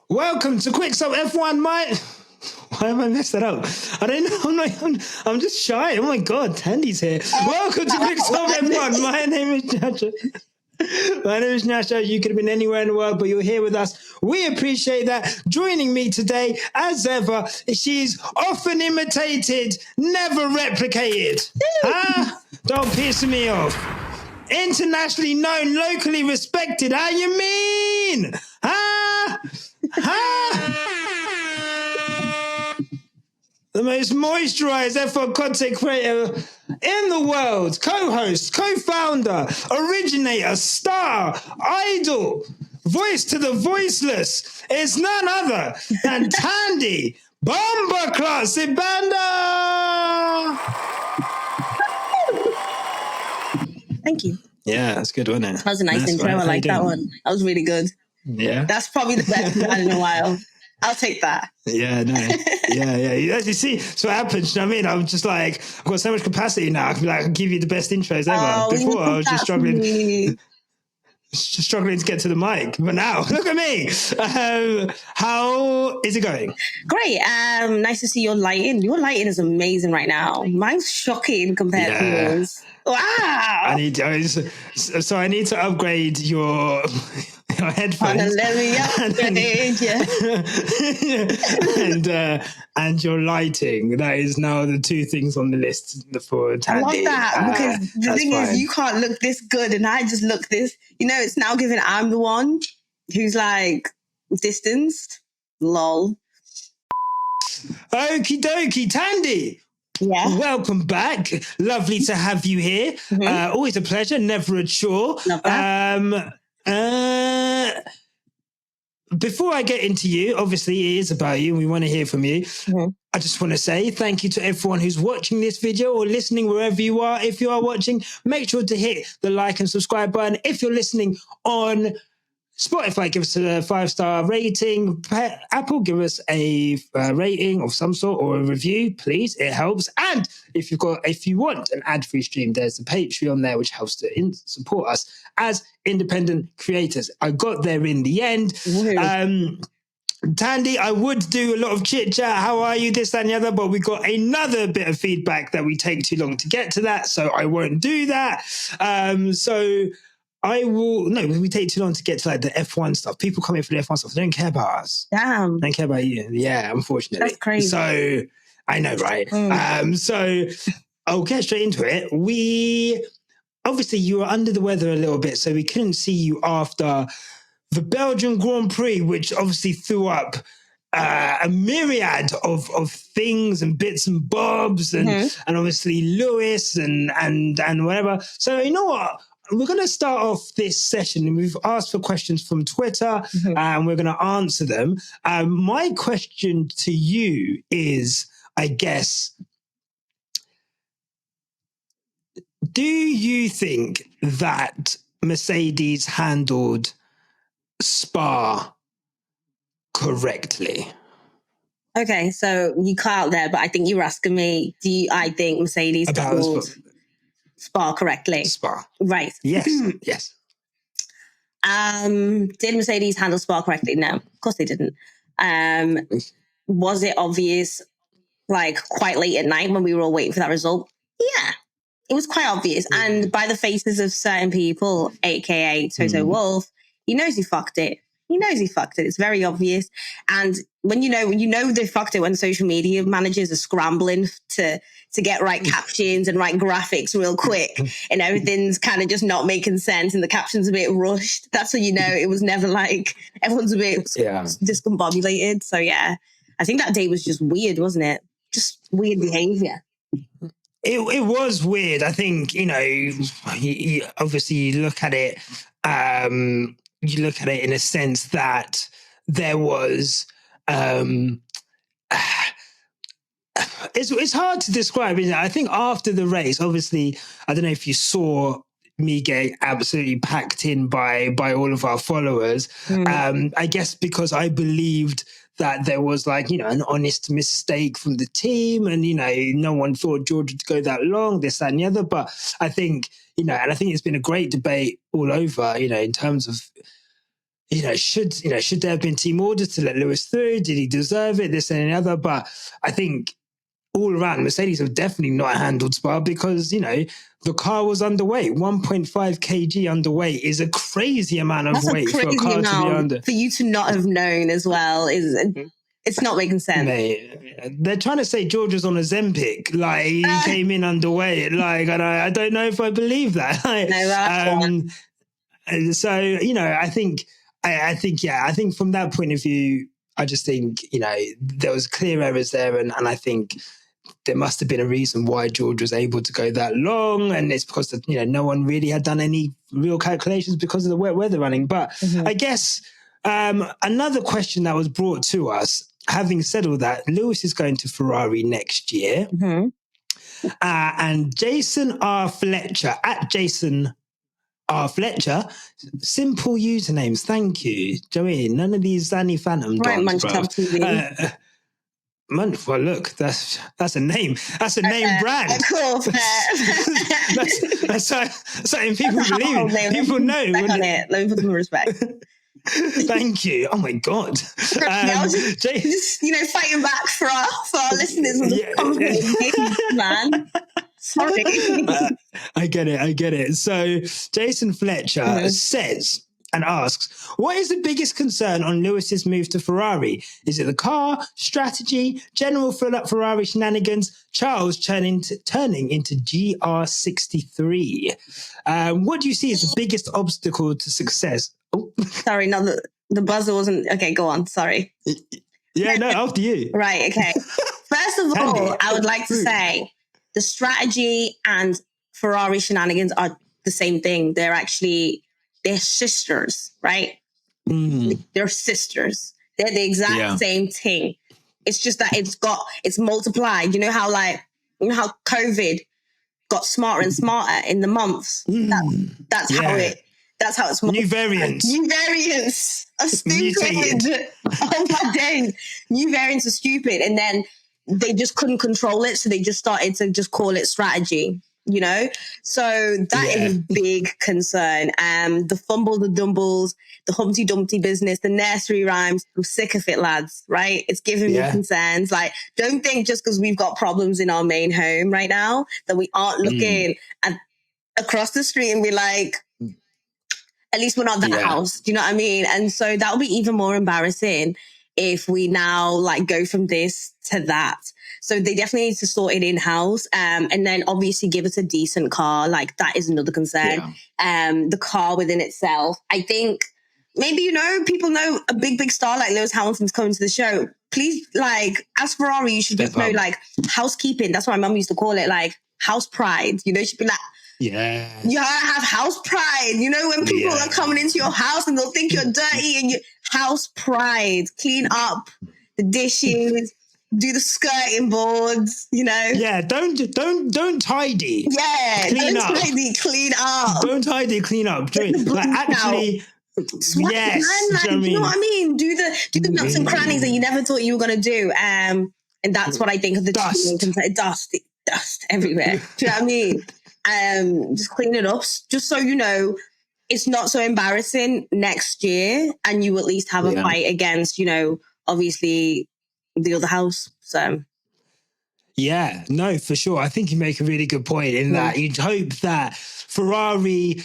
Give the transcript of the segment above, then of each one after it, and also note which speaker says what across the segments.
Speaker 1: Welcome to Quick Stop F1. Why have I messed that up? I don't know. I'm just shy. Oh my God, Tandy's here. Welcome to Quick Stop F1. My name is Nacho. My name is Nasha. You could have been anywhere in the world, but you're here with us. We appreciate that. Joining me today, as ever, she's often imitated, never replicated. Don't piss me off. Internationally known, locally respected. How you mean? The most moisturized F1 content creator in the world, co-host, co-founder, originator, star, idol, voice to the voiceless, is none other than Tandy Bomba Class Ibanda.
Speaker 2: Thank you.
Speaker 1: Yeah, that's good, wasn't it?
Speaker 2: That was a nice intro. Right. I like that one. That was really good.
Speaker 1: Yeah.
Speaker 2: That's probably the best we've had in a while. I'll take that.
Speaker 1: Yeah, no. Yeah. As you see, so what happens, you know what I mean? I'm just like, I've got so much capacity now. I can be like, I can give you the best intros ever. Before, I was just struggling to get to the mic. But now, look at me. How is it going?
Speaker 2: Great. Nice to see your lighting. Your lighting is amazing right now. Mine's shocking compared to yours. Wow.
Speaker 1: I need to upgrade your headphones.
Speaker 2: Let me upgrade,
Speaker 1: and your lighting. That is now the two things on the list for Tandy.
Speaker 2: I love that because the thing is, you can't look this good, and I just look this. You know, it's now given I'm the one who's like distanced. Lol.
Speaker 1: Okie dokie, Tandy.
Speaker 2: Yeah.
Speaker 1: Welcome back. Lovely to have you here. Mm-hmm. Always a pleasure, never a chore.
Speaker 2: Love that.
Speaker 1: Before I get into you, obviously it is about you and we want to hear from you. Mm-hmm. I just want to say thank you to everyone who's watching this video or listening wherever you are. If you are watching, make sure to hit the like and subscribe button. If you're listening on Spotify, give us a 5-star rating. Apple, give us a rating of some sort or a review, please. It helps. And if you want an ad-free stream, there's a Patreon there which helps to support us as independent creators. I got there in the end. Tandy, I would do a lot of chit chat. How are you? This, that, and the other. But we got another bit of feedback that we take too long to get to that, so I won't do that. We take too long to get to like the F1 stuff. People come in for the F1 stuff. They don't care about us.
Speaker 2: Damn.
Speaker 1: They don't care about you. Yeah, unfortunately.
Speaker 2: That's crazy.
Speaker 1: So, I know, right? So, I'll get straight into it. Obviously, you were under the weather a little bit, so we couldn't see you after the Belgian Grand Prix, which obviously threw up a myriad of things and bits and bobs and obviously Lewis and whatever. So, you know what? We're going to start off this session and we've asked for questions from Twitter and we're going to answer them. My question to you is, I guess, do you think that Mercedes handled Spa correctly?
Speaker 2: Okay, so you cut out there, but I think you were asking me, I think Mercedes handled Spa correctly?
Speaker 1: Spa.
Speaker 2: Right.
Speaker 1: Yes, yes.
Speaker 2: Did Mercedes handle Spa correctly? No, of course they didn't. Was it obvious, like, quite late at night when we were all waiting for that result? Yeah, it was quite obvious. And by the faces of certain people, a.k.a. Toto Wolff, he knows he fucked it. It's very obvious. And when you know they fucked it, when social media managers are scrambling to get right captions and right graphics real quick and everything's kind of just not making sense and the caption's a bit rushed, that's when you know it was never like, everyone's a bit discombobulated. So yeah, I think that day was just weird, wasn't it? Just weird behavior.
Speaker 1: It was weird. I think, obviously you look at it in a sense that there was it's hard to describe, isn't it? I think after the race, obviously, I don't know if you saw me getting absolutely packed in by all of our followers. I guess because I believed that there was an honest mistake from the team and, no one thought George would go that long, this, that and the other. But I think, and I think it's been a great debate all over, in terms of should there have been team orders to let Lewis through? Did he deserve it? This and the other. But I think all around, Mercedes have definitely not handled Spa because, the car was underweight. 1.5 kg underweight is a crazy amount of weight for a car to be under.
Speaker 2: For you to not have known as well it's not making sense.
Speaker 1: Mate, they're trying to say George was on Ozempic. Like, he came in underweight. Like, and I don't know if I believe that. So, I think from that point of view, I just think, there was clear errors there. And I think there must have been a reason why George was able to go that long. And it's because, no one really had done any real calculations because of the wet weather running. But I guess another question that was brought to us, having said all that, Lewis is going to Ferrari next year. And Jason R. Fletcher, at Jason R. Fletcher, simple usernames. Thank you, Joey. None of these Zanny Phantom
Speaker 2: right,
Speaker 1: dons, bro. Well, look, that's a name. That's a name brand.
Speaker 2: Cool.
Speaker 1: that's something people believe. People know.
Speaker 2: Let me put some respect.
Speaker 1: Thank you. Oh my God.
Speaker 2: Just fighting back for our listeners with the complicated man. Sorry.
Speaker 1: I get it. So Jason Fletcher says and asks, what is the biggest concern on Lewis's move to Ferrari? Is it the car, strategy, general Ferrari shenanigans, Charles turning into GR63? What do you see as the biggest obstacle to success? Oh.
Speaker 2: Sorry, no, the buzzer wasn't... Okay, go on, sorry.
Speaker 1: Yeah, no, after you.
Speaker 2: Right, okay. First of all, I would like to say the strategy and Ferrari shenanigans are the same thing. They're sisters, right? They're sisters. They're the exact same thing. It's just that it's multiplied. You know how COVID got smarter and smarter in the months? That's how it's
Speaker 1: New variants
Speaker 2: are stupid. Oh my days. New variants are stupid. And then they just couldn't control it. So they just started to just call it strategy, So that is a big concern. The fumble, the dumbles, the Humpty Dumpty business, the nursery rhymes. I'm sick of it, lads, right? It's giving me concerns. Like, don't think just because we've got problems in our main home right now that we aren't looking across the street and be like, at least we're not that house. Do you know what I mean? And so that would be even more embarrassing if we now go from this to that. So they definitely need to sort it in-house. And then obviously give us a decent car. That is another concern. The car within itself. I think maybe, people know a big star like Lewis Hamilton's coming to the show. Please, as Ferrari, you should just know, housekeeping. That's what my mum used to call it, house pride. You should be like,
Speaker 1: yeah,
Speaker 2: you have house pride. When people are coming into your house and they'll think you're dirty, and you house pride. Clean up the dishes, do the skirting boards.
Speaker 1: Yeah, don't tidy.
Speaker 2: Yeah,
Speaker 1: clean up.
Speaker 2: Clean up.
Speaker 1: Don't tidy, clean up. Actually.
Speaker 2: Swag,
Speaker 1: yes,
Speaker 2: man, you know what I mean? Do the nuts and crannies that you never thought you were gonna do. And that's what I think of the dust everywhere. Do you know what I mean? Just clean it up, just so it's not so embarrassing next year, and you at least have a fight against, obviously the other house. So
Speaker 1: yeah, no, for sure. I think you make a really good point in that you'd hope that Ferrari.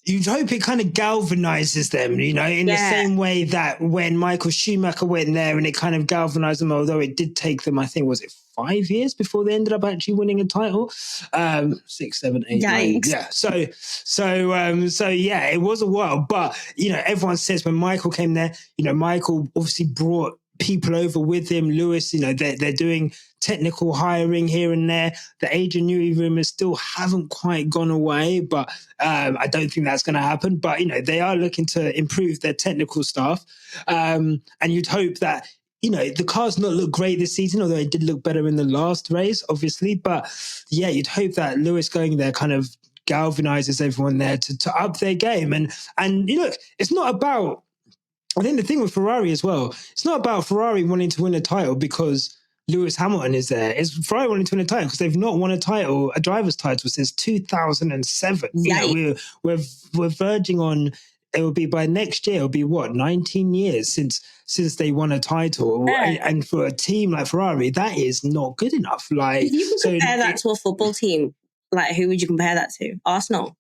Speaker 1: You'd hope it kind of galvanizes them, in the same way that when Michael Schumacher went there and it kind of galvanized them, although it did take them, I think, was it 5 years before they ended up actually winning a title? 6, 7, 8, 9. Yeah. So yeah, it was a while. But, everyone says when Michael came there, Michael obviously brought people over with him. Lewis, they're doing technical hiring here and there. The Adrian Newey rumors still haven't quite gone away, but I don't think that's going to happen. But, they are looking to improve their technical staff. And you'd hope that, the car's not look great this season, although it did look better in the last race, obviously. But yeah, you'd hope that Lewis going there kind of galvanizes everyone there to up their game. And it's not about, I think the thing with Ferrari as well, it's not about Ferrari wanting to win a title because Lewis Hamilton is there. It's Ferrari wanting to win a title because they've not won a driver's title since 2007. We're verging on it will be by next year. It'll be what 19 years since they won a title, and for a team like Ferrari, that is not good enough. Like,
Speaker 2: if you could compare that to a football team, like who would you compare that to? Arsenal.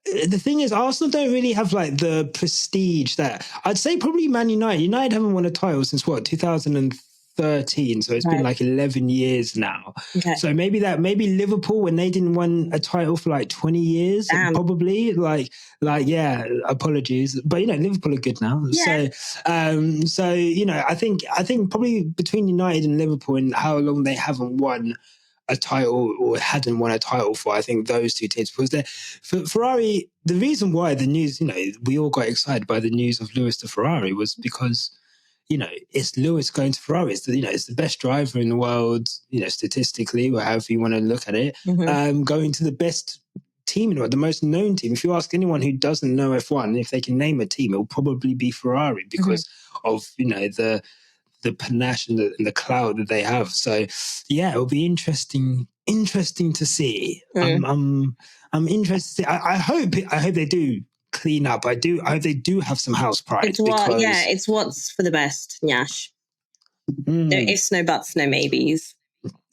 Speaker 1: The thing is, Arsenal don't really have like the prestige that I'd say probably Man United. United haven't won a title since what 2013, so it's been like 11 years now.
Speaker 2: Okay.
Speaker 1: So maybe Liverpool when they didn't win a title for like 20 years, probably like yeah. Apologies, but Liverpool are good now.
Speaker 2: Yeah.
Speaker 1: So I think probably between United and Liverpool and how long they haven't won a title or hadn't won a title for, I think those two teams, because for Ferrari, the reason why the news, we all got excited by the news of Lewis to Ferrari was because, it's Lewis going to Ferrari. It's the best driver in the world, statistically, or however you want to look at it, going to the best team in the world, the most known team. If you ask anyone who doesn't know F1, if they can name a team, it will probably be Ferrari because of, the panache and the clout that they have. So yeah, it'll be interesting to see. I'm interested. I hope they do clean up. I hope they do have some house pride.
Speaker 2: It's what's for the best, Nyash. No ifs, no buts, no maybes.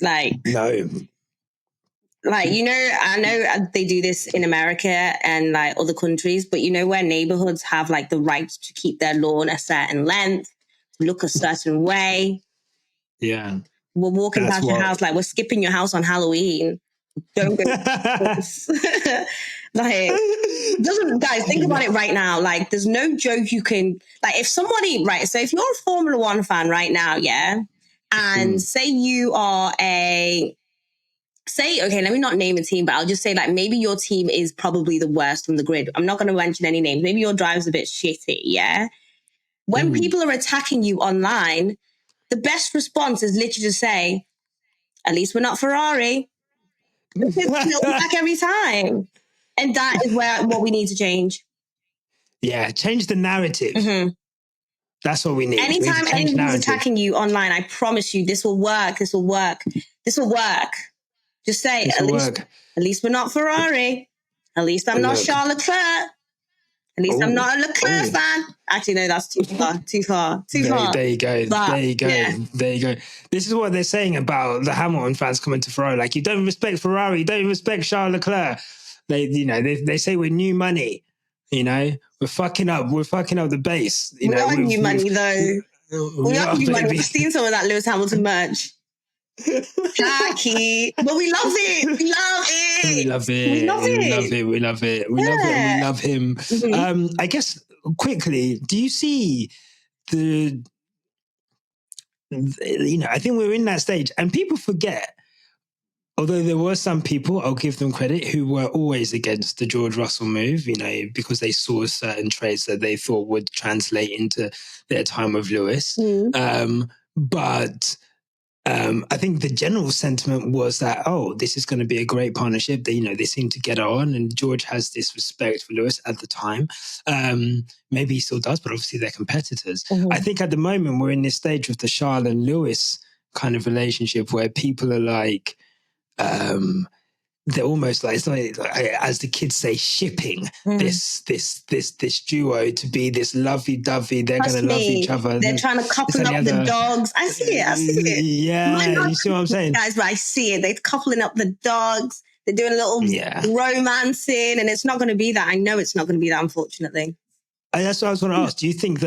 Speaker 2: Like
Speaker 1: no.
Speaker 2: Like, I know they do this in America and like other countries, but where neighborhoods have like the right to keep their lawn a certain length, look a certain way.
Speaker 1: Yeah.
Speaker 2: We're walking past your house, like we're skipping your house on Halloween. Don't go. Guys, think about it right now. Like, there's no joke you can, like, if somebody, right, so if you're a Formula One fan right now, yeah, and say you are okay, let me not name a team, but I'll just say, like, maybe your team is probably the worst from the grid. I'm not going to mention any names. Maybe your drive's a bit shitty, yeah? When people are attacking you online, the best response is literally to say, at least we're not Ferrari. It's back every time. And that is what we need to change.
Speaker 1: Yeah, change the narrative. That's what we need.
Speaker 2: Anytime anyone's attacking you online, I promise you, this will work. This will work. This will work. Just say, at least we're not Ferrari. At least I'm not Charles Leclerc. At least I'm not a Leclerc fan. Actually, no, that's too far. Too far.
Speaker 1: There you go.
Speaker 2: But,
Speaker 1: there you go.
Speaker 2: Yeah.
Speaker 1: There you go. This is what they're saying about the Hamilton fans coming to Ferrari. Like, you don't respect Ferrari. You don't respect Charles Leclerc. They say we're new money. We're fucking up. We're fucking up the base.
Speaker 2: We are new money, though. We are new money. I've seen some of that Lewis Hamilton merch. Tacky, but we love it. We love it.
Speaker 1: We love it. We love it. We love it. We love it. We love him. I guess quickly, do you see I think we're in that stage, and people forget. Although there were some people, I'll give them credit, who were always against the George Russell move, because they saw certain traits that they thought would translate into their time with Lewis. But I think the general sentiment was that, this is going to be a great partnership. They seem to get on, and George has this respect for Lewis at the time. Maybe he still does, but obviously they're competitors. I think at the moment we're in this stage with the Charles and Lewis kind of relationship where people are like, they're almost like, it's like, as the kids say, shipping this duo to be this lovey-dovey. They're going to love each other.
Speaker 2: They're trying to couple up the dogs. I see it.
Speaker 1: Yeah, you see what I'm saying?
Speaker 2: Guys, but I see it. They're coupling up the dogs. They're doing a little romancing, and it's not going to be that. I know it's not going to be that, unfortunately.
Speaker 1: That's what I was going to ask. Do you think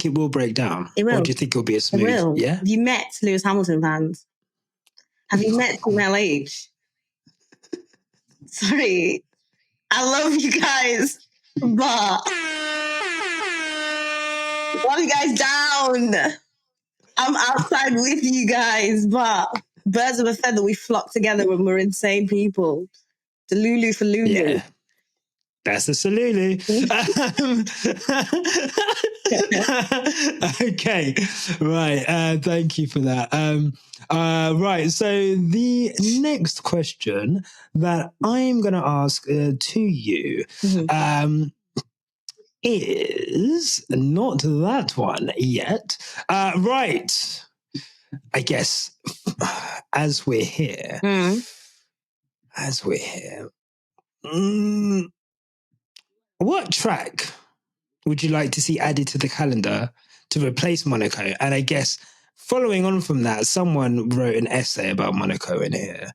Speaker 1: it will break down?
Speaker 2: It will.
Speaker 1: Or do you think it'll be a smooth?
Speaker 2: It will.
Speaker 1: Yeah.
Speaker 2: Have you met Lewis Hamilton fans? Have you met Team LH? Sorry. I love you guys, but love you guys down. I'm outside with you guys, but birds of a feather, we flock together when we're insane people. The Lulu for Lulu.
Speaker 1: Yeah. That's the Salulu. Okay, right. Thank you for that. Right. So the next question that I'm going to ask to you is not that one yet. Right. I guess as we're here. what track would you like to see added to the calendar to replace Monaco? And I guess following on from that, someone wrote an essay about Monaco in here.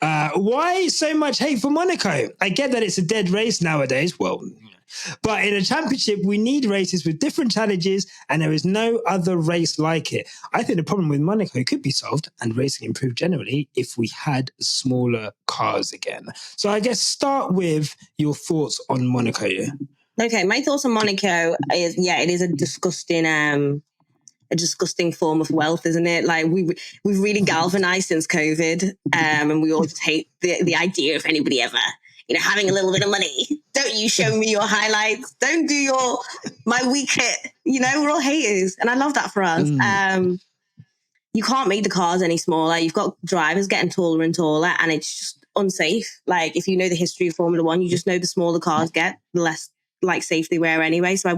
Speaker 1: Why so much hate for Monaco? I get that it's a dead race nowadays. Well, but in a championship, we need races with different challenges, and there is no other race like it. I think the problem with Monaco could be solved and racing improved generally if we had smaller cars again. So I guess start with your thoughts on Monaco.
Speaker 2: Okay, my thoughts on Monaco is, it is a disgusting form of wealth, isn't it? Like we've really galvanized since COVID, and we all just hate the idea of anybody ever, having a little bit of money. Don't you show me your highlights? Don't do my weak hit. We're all haters, and I love that for us. You can't make the cars any smaller. You've got drivers getting taller and taller, and it's just unsafe. Like if you know the history of Formula One, you just know the smaller cars get, the less safe they were anyway. So I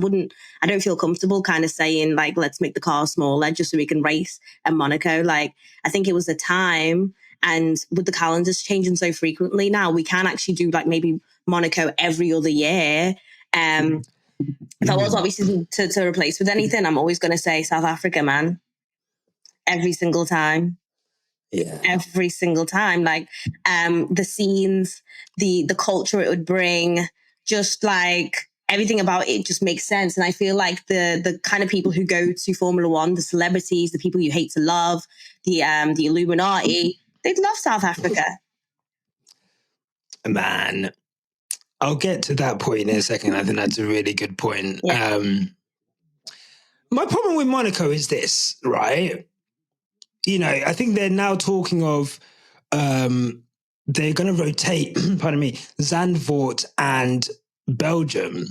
Speaker 2: don't feel comfortable kind of saying like, let's make the car smaller just so we can race at Monaco. Like I think it was the time, and with the calendars changing so frequently now, we can actually do like maybe Monaco every other year. If I was obviously to replace with anything, I'm always going to say South Africa, man. Every single time. Yeah. Every single time. Like the scenes, the culture it would bring, just like everything about it just makes sense. And I feel like the kind of people who go to Formula One, the celebrities, the people you hate to love, the Illuminati, they'd love South Africa.
Speaker 1: Man, I'll get to that point in a second. I think that's a really good point. Yeah. My problem with Monaco is this, right? I think they're now talking of they're going to rotate, pardon me, Zandvoort and Belgium.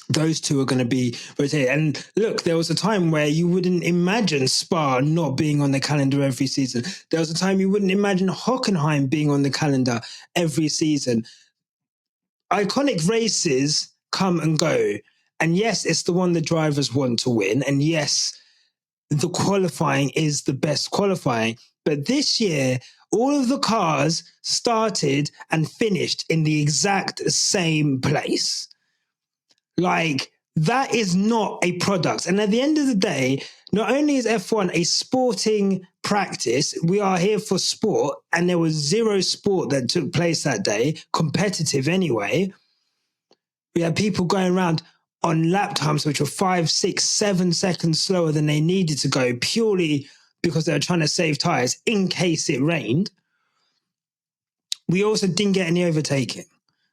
Speaker 1: Those two are going to be rotated. And look, there was a time where you wouldn't imagine Spa not being on the calendar every season. There was a time you wouldn't imagine Hockenheim being on the calendar every season. Iconic races come and go. And yes, it's the one the drivers want to win. And yes, the qualifying is the best qualifying. But this year, all of the cars started and finished in the exact same place. Like, that is not a product. And at the end of the day, not only is F1 a sporting practice, we are here for sport, and there was zero sport that took place that day, competitive anyway. We had people going around on lap times which were 5, 6, 7 seconds slower than they needed to go, purely because they were trying to save tires in case it rained. We also didn't get any overtaking.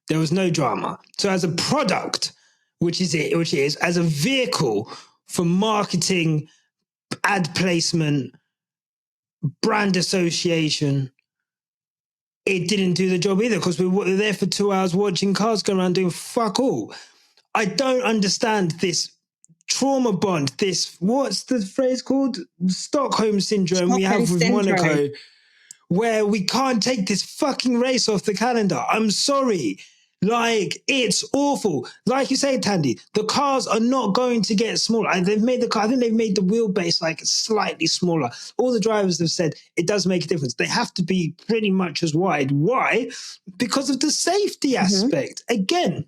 Speaker 1: There was no drama. So as a product, which is as a vehicle for marketing, ad placement, brand association, it didn't do the job either, because we were there for 2 hours watching cars go around doing fuck all. I don't understand this trauma bond, this, what's the phrase called? Stockholm syndrome we have with Monaco, where we can't take this fucking race off the calendar. I'm sorry. Like, it's awful. Like you say, Tandy, the cars are not going to get smaller. And they've made I think they've made the wheelbase like slightly smaller. All the drivers have said it does make a difference. They have to be pretty much as wide. Why? Because of the safety aspect. Again,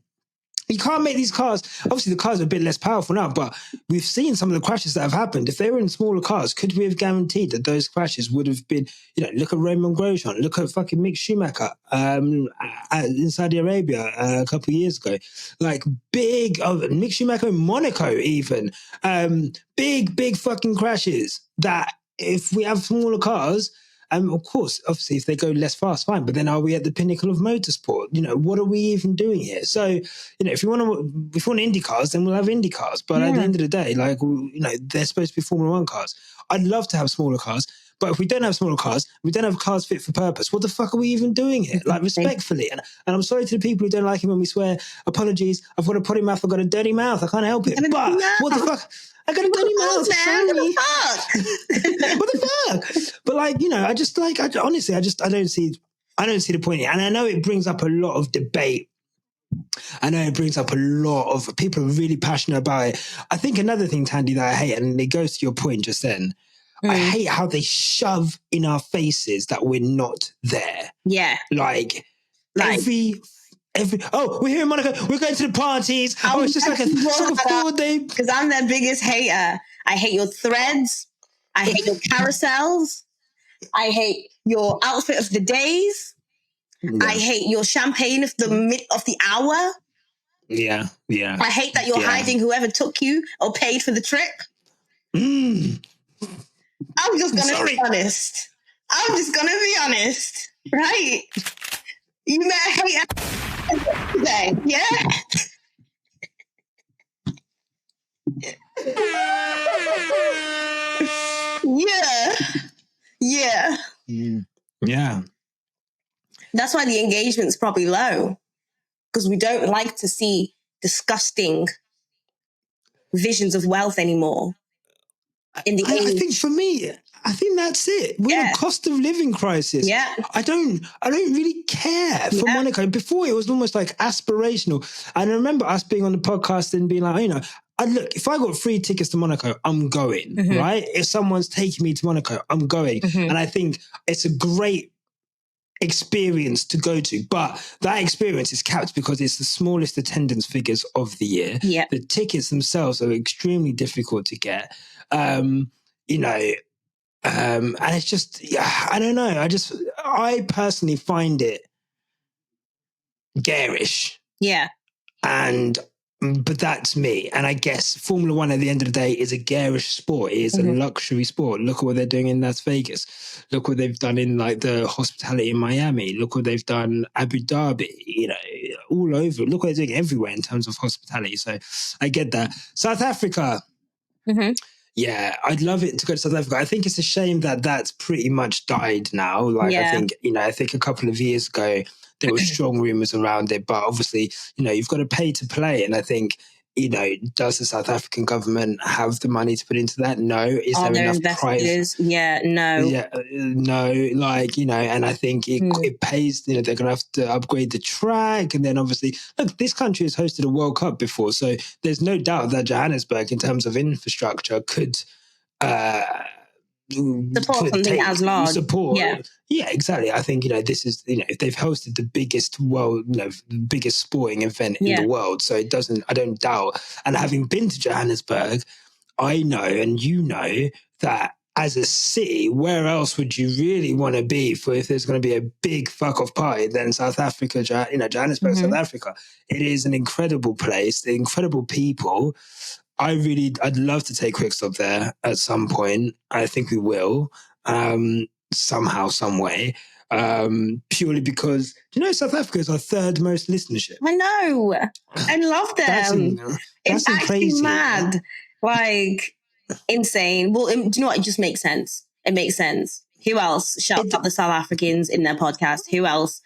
Speaker 1: you can't make these cars. Obviously, the cars are a bit less powerful now, but we've seen some of the crashes that have happened. If they were in smaller cars, could we have guaranteed that those crashes would have been, look at Raymond Grosjean, look at fucking Mick Schumacher in Saudi Arabia a couple of years ago. Like Mick Schumacher in Monaco even. Big fucking crashes that if we have smaller cars, of course, obviously, if they go less fast, fine. But then are we at the pinnacle of motorsport? What are we even doing here? So, if you want Indy cars, then we'll have Indy cars. But at the end of the day, like, they're supposed to be Formula One cars. I'd love to have smaller cars. But if we don't have smaller cars, we don't have cars fit for purpose. What the fuck are we even doing here? Like, respectfully. And I'm sorry to the people who don't like it when we swear. Apologies. I've got a potty mouth. I've got a dirty mouth. I can't help it. But what the fuck? I got a dirty mouth. Sorry. What the fuck? But honestly, I don't see the point here. And I know it brings up a lot of debate. I know it brings up a lot of people are really passionate about it. I think another thing, Tandy, that I hate, and it goes to your point just then, I hate how they shove in our faces that we're not there.
Speaker 2: Yeah.
Speaker 1: Like we're here in Monaco. We're going to the parties. It's just like a 4-day.
Speaker 2: Because I'm their biggest hater. I hate your threads. I hate your carousels. I hate your outfit of the days. Yeah. I hate your champagne of the hour.
Speaker 1: Yeah.
Speaker 2: I hate that you're hiding whoever took you or paid for the trip. I'm just gonna be honest. Right? You met a hater today, yeah? Yeah.
Speaker 1: Yeah.
Speaker 2: That's why the engagement's probably low. Because we don't like to see disgusting visions of wealth anymore.
Speaker 1: I think for me, I think that's it. We're in a cost of living crisis.
Speaker 2: Yeah.
Speaker 1: I don't really care for Monaco. Before it was almost like aspirational. And I remember us being on the podcast and being like, look, if I got free tickets to Monaco, I'm going, right? If someone's taking me to Monaco, I'm going. And I think it's a great experience to go to, but that experience is capped because it's the smallest attendance figures of the year.
Speaker 2: Yeah.
Speaker 1: The tickets themselves are extremely difficult to get. And it's just, I don't know. I personally find it garish.
Speaker 2: Yeah.
Speaker 1: But that's me. And I guess Formula One at the end of the day is a garish sport. It is a luxury sport. Look at what they're doing in Las Vegas. Look what they've done in like the hospitality in Miami. Look what they've done Abu Dhabi, all over. Look what they're doing everywhere in terms of hospitality. So I get that. South Africa. Yeah, I'd love it to go to South Africa. I think it's a shame that that's pretty much died now. Like, I think a couple of years ago, there were strong rumors around it, but obviously, you've got to pay to play. And I think, does the South African government have the money to put into that? No. Is there enough private?
Speaker 2: Yeah, no.
Speaker 1: Yeah, no. And I think it pays, they're going to have to upgrade the track. And then obviously, look, this country has hosted a World Cup before. So there's no doubt that Johannesburg, in terms of infrastructure, could
Speaker 2: support something as large.
Speaker 1: Yeah, exactly. I think this is if they've hosted the biggest biggest sporting event in the world, so I don't doubt. And having been to Johannesburg, I know, and that as a city, where else would you really want to be if there's going to be a big fuck off party than South Africa? Johannesburg, South Africa. It is an incredible place, the incredible people. I'd love to take Quickstop there at some point. I think we will, somehow, some way, purely because, South Africa is our third most listenership.
Speaker 2: I know. I love them. It's actually crazy, mad. Like, insane. Well, do you know what? It just makes sense. It makes sense. Who else shouts out the South Africans in their podcast? Who else,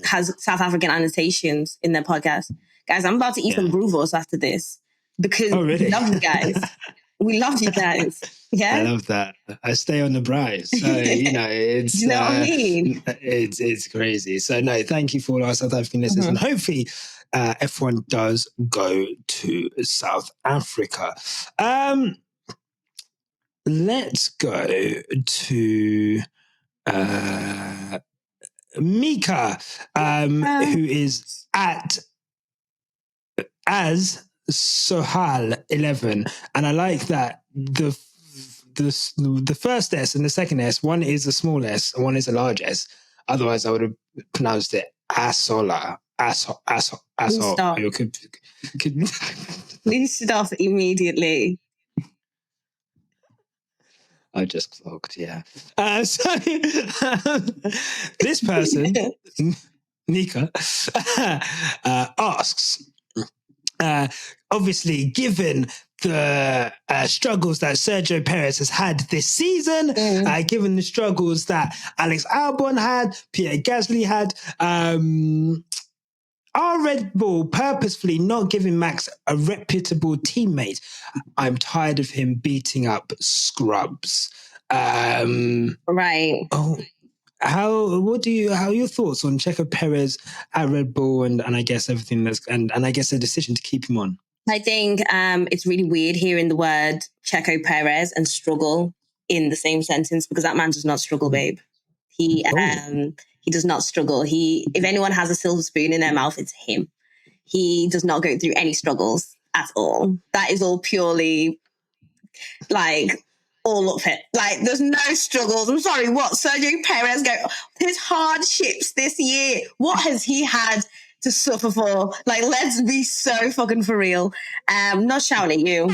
Speaker 2: has South African annotations in their podcast? Guys, I'm about to eat some Brewvos after this. Because we love you guys. We love you guys. Yeah,
Speaker 1: I love that. I stay on the prize. So, it's...
Speaker 2: Do you know what I mean?
Speaker 1: It's crazy. So, no, thank you for all our South African listeners. And hopefully F1 does go to South Africa. Let's go to Mika, who is as Sohal 11, and I like that the first S and the second S, one is a small S and one is a large S. Otherwise, I would have pronounced it Asola.
Speaker 2: Please stop immediately.
Speaker 1: I just clocked, yeah. So this person, Nika, asks, obviously, given the struggles that Sergio Perez has had this season, given the struggles that Alex Albon had, Pierre Gasly had, are Red Bull purposefully not giving Max a reputable teammate? I'm tired of him beating up scrubs.
Speaker 2: Right.
Speaker 1: Oh, how are your thoughts on Checo Perez at Red Bull and I guess everything and I guess the decision to keep him on?
Speaker 2: I think it's really weird hearing the word Checo Perez and struggle in the same sentence because that man does not struggle, babe. He He does not struggle. If anyone has a silver spoon in their mouth, it's him. He does not go through any struggles at all. That is all purely like all up it. Like there's no struggles. I'm sorry, what? Sergio Perez his hardships this year. What has he had to suffer for? Like, let's be so fucking for real. Not shouting at you.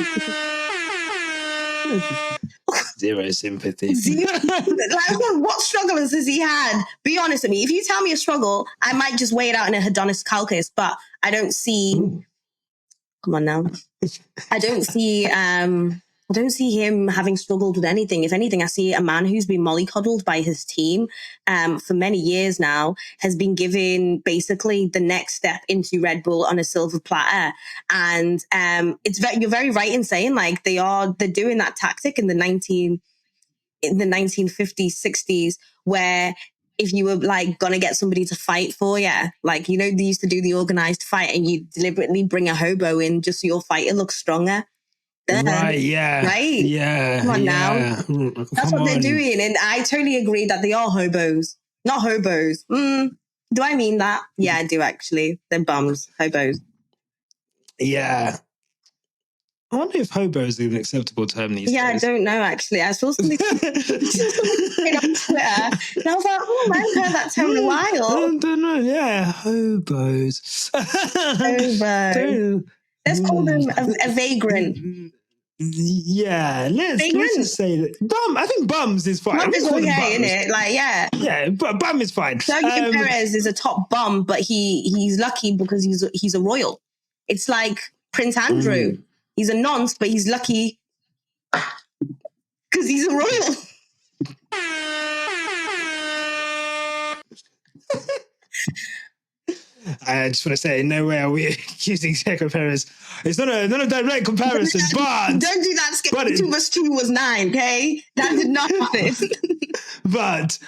Speaker 1: Zero sympathy.
Speaker 2: Like, what struggles has he had? Be honest with me. If you tell me a struggle, I might just weigh it out in a hedonist calculus, but I don't see. Ooh. Come on now. I don't see him having struggled with anything. If anything, I see a man who's been mollycoddled by his team for many years now, has been given basically the next step into Red Bull on a silver platter. And you're very right in saying like they're doing that tactic in the 1950s, 60s, where if you were like gonna get somebody to fight for you, like, you know, they used to do the organized fight and you deliberately bring a hobo in just so your fighter looks stronger.
Speaker 1: Right, yeah.
Speaker 2: Right?
Speaker 1: Yeah.
Speaker 2: Come on
Speaker 1: yeah.
Speaker 2: now. That's what they're doing. And I totally agree that they are hobos. Not hobos. Do I mean that? Yeah, I do actually. They're bums. Hobos.
Speaker 1: Yeah. I wonder if hobo is an acceptable term these days.
Speaker 2: Yeah, I don't know actually. I saw something on Twitter and I was like, oh, I haven't heard that term in a while.
Speaker 1: I don't know. Yeah, hobos.
Speaker 2: Let's call them a vagrant.
Speaker 1: Yeah, let's just say that. I think bums is fine.
Speaker 2: Bum is okay, isn't it? Like, yeah.
Speaker 1: Yeah, but bum is fine.
Speaker 2: Sergio Perez is a top bum, but he's lucky because he's a royal. It's like Prince Andrew. He's a nonce, but he's lucky because he's a royal.
Speaker 1: I just want to say, no way are we accusing Sergio Perez. It's not a direct comparison, but...
Speaker 2: Don't do that. 2 plus 2 was 9, okay? That did not happen.
Speaker 1: But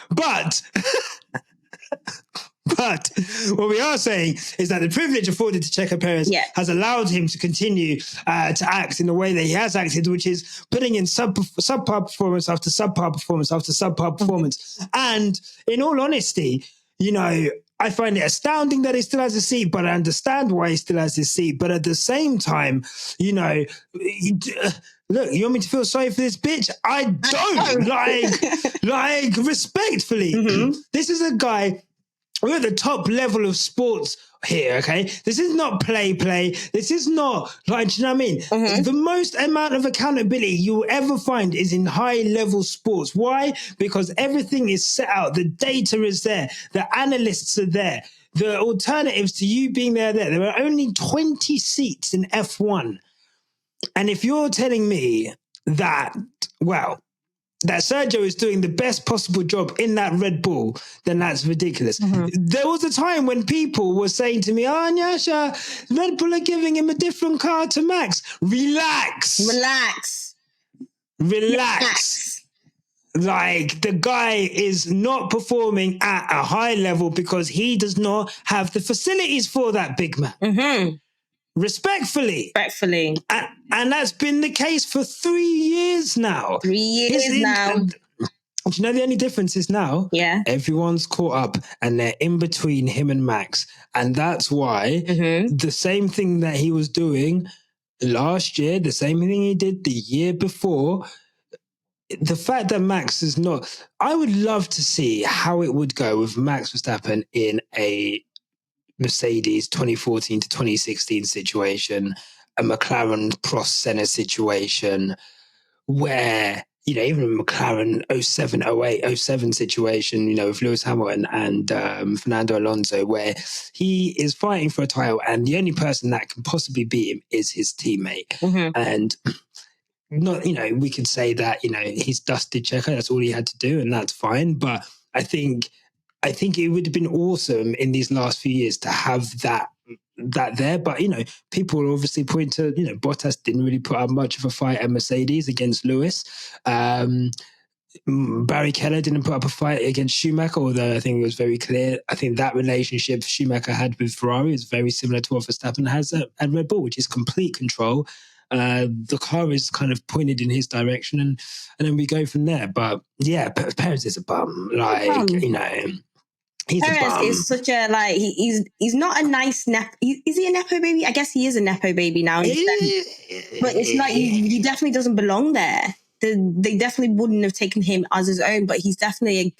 Speaker 1: what we are saying is that the privilege afforded to Checo Perez has allowed him to continue to act in the way that he has acted, which is putting in subpar performance after subpar performance after subpar performance. And in all honesty, you know, I find it astounding that he still has a seat, but I understand why he still has his seat. But at the same time, you know, look, you want me to feel sorry for this bitch? I don't. like respectfully. Mm-hmm. This is a guy. We're at the top level of sports here, okay? This is not play. This is not, like, do you know what I mean? Mm-hmm. The most amount of accountability you'll ever find is in high-level sports. Why? Because everything is set out. The data is there. The analysts are there. The alternatives to you being there. There are only 20 seats in F1. And if you're telling me that, well, that Sergio is doing the best possible job in that Red Bull, then that's ridiculous. Mm-hmm. There was a time when people were saying to me, Nyasha, Red Bull are giving him a different car to Max. Relax. Like, the guy is not performing at a high level because he does not have the facilities for that, big man. Mm-hmm. Respectfully. And that's been the case for 3 years now. 3 years now. Do you know the only difference is now?
Speaker 2: Yeah.
Speaker 1: Everyone's caught up and they're in between him and Max. And that's why the same thing that he was doing last year, the same thing he did the year before, the fact that Max is not... I would love to see how it would go with Max Verstappen in a Mercedes 2014 to 2016 situation, a McLaren Prost Senna situation, where, you know, even McLaren 07, 08, 07 situation, you know, with Lewis Hamilton and Fernando Alonso, where he is fighting for a title and the only person that can possibly beat him is his teammate. Mm-hmm. And not, you know, we could say that, you know, he's dusted Checo, that's all he had to do, and that's fine. But I think it would have been awesome in these last few years to have that there. But, you know, people obviously point to, you know, Bottas didn't really put up much of a fight at Mercedes against Lewis. Barry Keller didn't put up a fight against Schumacher, although I think it was very clear. I think that relationship Schumacher had with Ferrari is very similar to what Verstappen has at Red Bull, which is complete control. The car is kind of pointed in his direction, and then we go from there. But yeah, Perez is a bum. Like, you know, He's a
Speaker 2: Perez
Speaker 1: bum.
Speaker 2: is such a like he's not a nice is he a nepo baby? I guess he is a nepo baby now. But it's like he definitely doesn't belong there. They definitely wouldn't have taken him as his own, but he's definitely a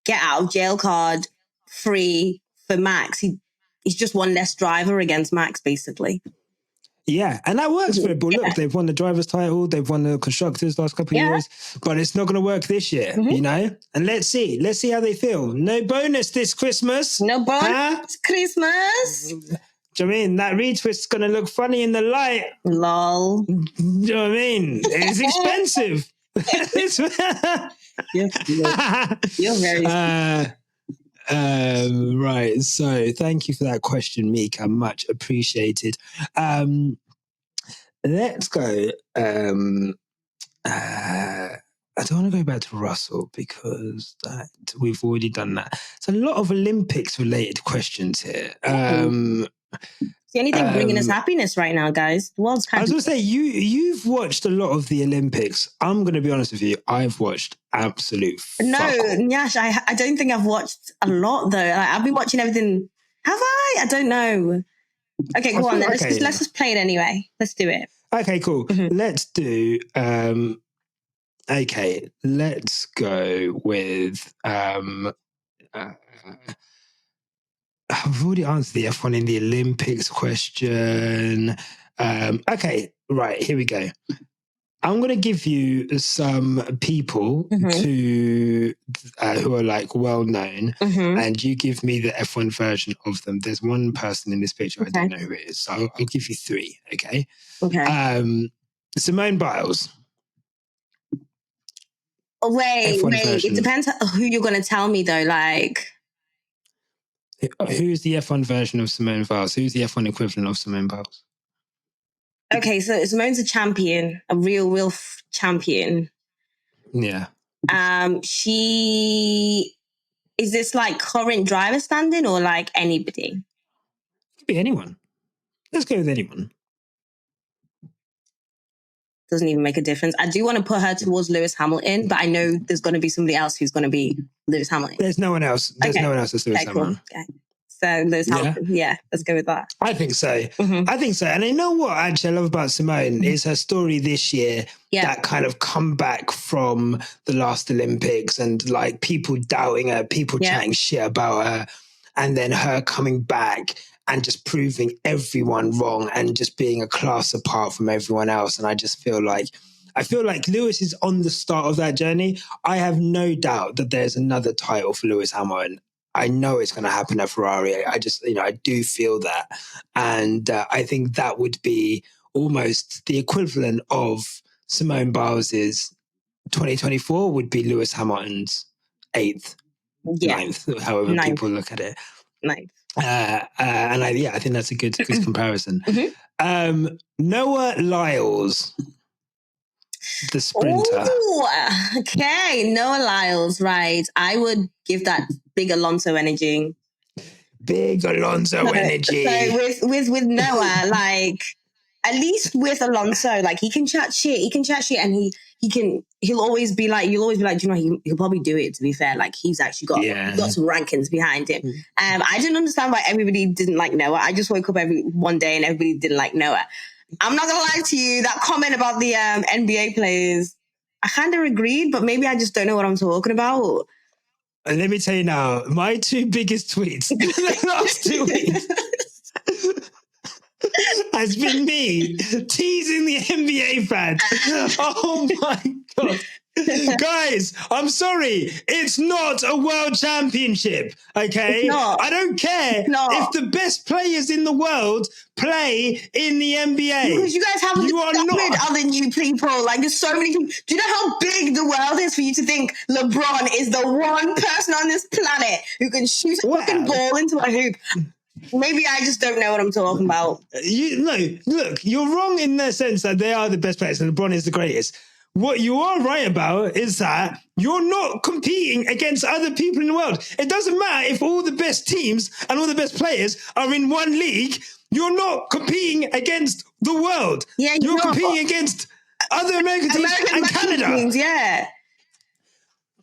Speaker 2: get out of jail card free for Max. He's just one less driver against Max, basically.
Speaker 1: Yeah, and that works for Red Bull. Look, they've won the driver's title, they've won the constructors last couple of years, but it's not going to work this year, you know? And let's see how they feel. No bonus this Christmas.
Speaker 2: No bonus Christmas.
Speaker 1: Do you know what I mean? That retwist's going to look funny in the light.
Speaker 2: Lol.
Speaker 1: Do you know what I mean? It's expensive.
Speaker 2: You're very
Speaker 1: right. So thank you for that question, Mika. Much appreciated. Let's go. I don't want to go back to Russell because we've already done that. It's a lot of Olympics related questions here.
Speaker 2: It's the only thing bringing us happiness right now, guys. The world's kind
Speaker 1: I was going to say, you've watched a lot of the Olympics. I'm going to be honest with you. I've watched absolute
Speaker 2: No,
Speaker 1: fuck all.
Speaker 2: Nyash, I don't think I've watched a lot, though. Like, I've been watching everything. Have I? I don't know. Okay, go on then. Let's just play it anyway. Let's do it.
Speaker 1: Okay, cool. Let's do... okay, let's go with... I've already answered the F1 in the Olympics question. Okay, right, here we go. I'm going to give you some people who are like well known, and you give me the F1 version of them. There's one person in this picture I don't know who it is, so I'll give you three. Okay.
Speaker 2: Okay.
Speaker 1: Simone Biles.
Speaker 2: Wait.
Speaker 1: Version.
Speaker 2: It depends who you're going to tell me, though. Like,
Speaker 1: who's the F1 version of Simone Biles? Who's the F1 equivalent of Simone Biles?
Speaker 2: Okay, so Simone's a champion, a real champion.
Speaker 1: Yeah.
Speaker 2: She is this like current driver standing or like anybody?
Speaker 1: It could be anyone. Let's go with anyone.
Speaker 2: Doesn't even make a difference. I do want to put her towards Lewis Hamilton, but I know there's going to be somebody else who's going to be Lewis Hamilton.
Speaker 1: There's no one else. No one else that's Lewis Hamilton.
Speaker 2: Cool. Okay. So Lewis Hamilton, yeah, let's go with that.
Speaker 1: I think so. I think so. And I know what actually I love about Simone is her story this year, that kind of comeback from the last Olympics and like people doubting her, people chatting shit about her, and then her coming back and just proving everyone wrong and just being a class apart from everyone else. And I just feel like Lewis is on the start of that journey. I have no doubt that there's another title for Lewis Hamilton. I know it's going to happen at Ferrari. I just, I do feel that. And I think that would be almost the equivalent of Simone Biles's 2024 would be Lewis Hamilton's 8th, 9th, however people look at it.
Speaker 2: 9th.
Speaker 1: And I think that's a good comparison. Noah Lyles, the sprinter.
Speaker 2: Ooh, okay, Noah Lyles, right. I would give that big Alonso energy.
Speaker 1: Big Alonso energy.
Speaker 2: So with Noah, like, at least with Alonso, like, he can chat shit, and he'll always be like, you'll always be like, do you know, he'll probably do it, to be fair. Like, he's actually got some rankings behind him. I didn't understand why everybody didn't like Noah. I just woke up one day and everybody didn't like Noah. I'm not going to lie to you, that comment about the NBA players, I kind of agreed, but maybe I just don't know what I'm talking about.
Speaker 1: And let me tell you now, my two biggest tweets in the last 2 weeks has been me teasing the NBA fans. Oh my God. Guys, I'm sorry. It's not a world championship, okay? I don't care if the best players in the world play in the NBA.
Speaker 2: Because you guys haven't discovered other new people. Like, there's so many people. Do you know how big the world is for you to think LeBron is the one person on this planet who can shoot a fucking ball into a hoop? Maybe I just don't know what I'm talking about.
Speaker 1: Look, you're wrong in the sense that they are the best players and LeBron is the greatest. What you are right about is that you're not competing against other people in the world. It doesn't matter if all the best teams and all the best players are in one league. You're not competing against the world.
Speaker 2: Yeah,
Speaker 1: you're competing against other American teams and Canada.
Speaker 2: Teams, yeah.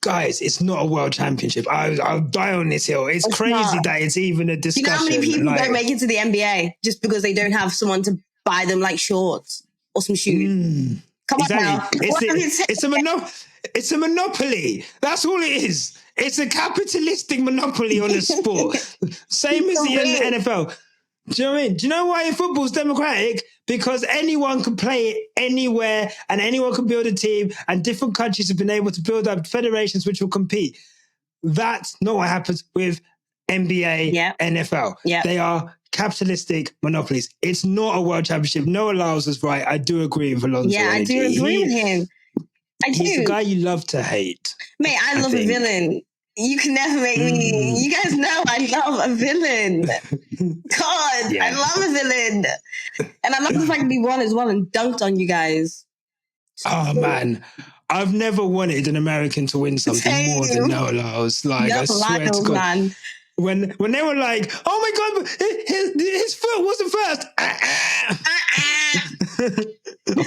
Speaker 1: guys, it's not a world championship. I'll die on this hill. It's crazy that it's even a discussion.
Speaker 2: You know how many people don't make it to the NBA just because they don't have someone to buy them like shorts or some shoes? Come on now.
Speaker 1: It's a monopoly. That's all it is. It's a capitalistic monopoly on a sport. Same as the NFL. Do you know what I mean? Do you know why football's democratic? Because anyone can play it anywhere and anyone can build a team, and different countries have been able to build up federations which will compete. That's not what happens with NBA, NFL. They are capitalistic monopolies. It's not a world championship. Noah Lyles is right. I do agree with Alonso.
Speaker 2: Yeah, I do agree with him.
Speaker 1: He's the guy you love to hate.
Speaker 2: Mate, I love a villain. You can never make me. You guys know I love a villain. God, I love a villain. And I love the fact that he won as well and dunked on you guys.
Speaker 1: Oh, man. I've never wanted an American to win something more than Noah Lyles. Like, I swear to God. Man. When they were like, oh my God, his foot wasn't first.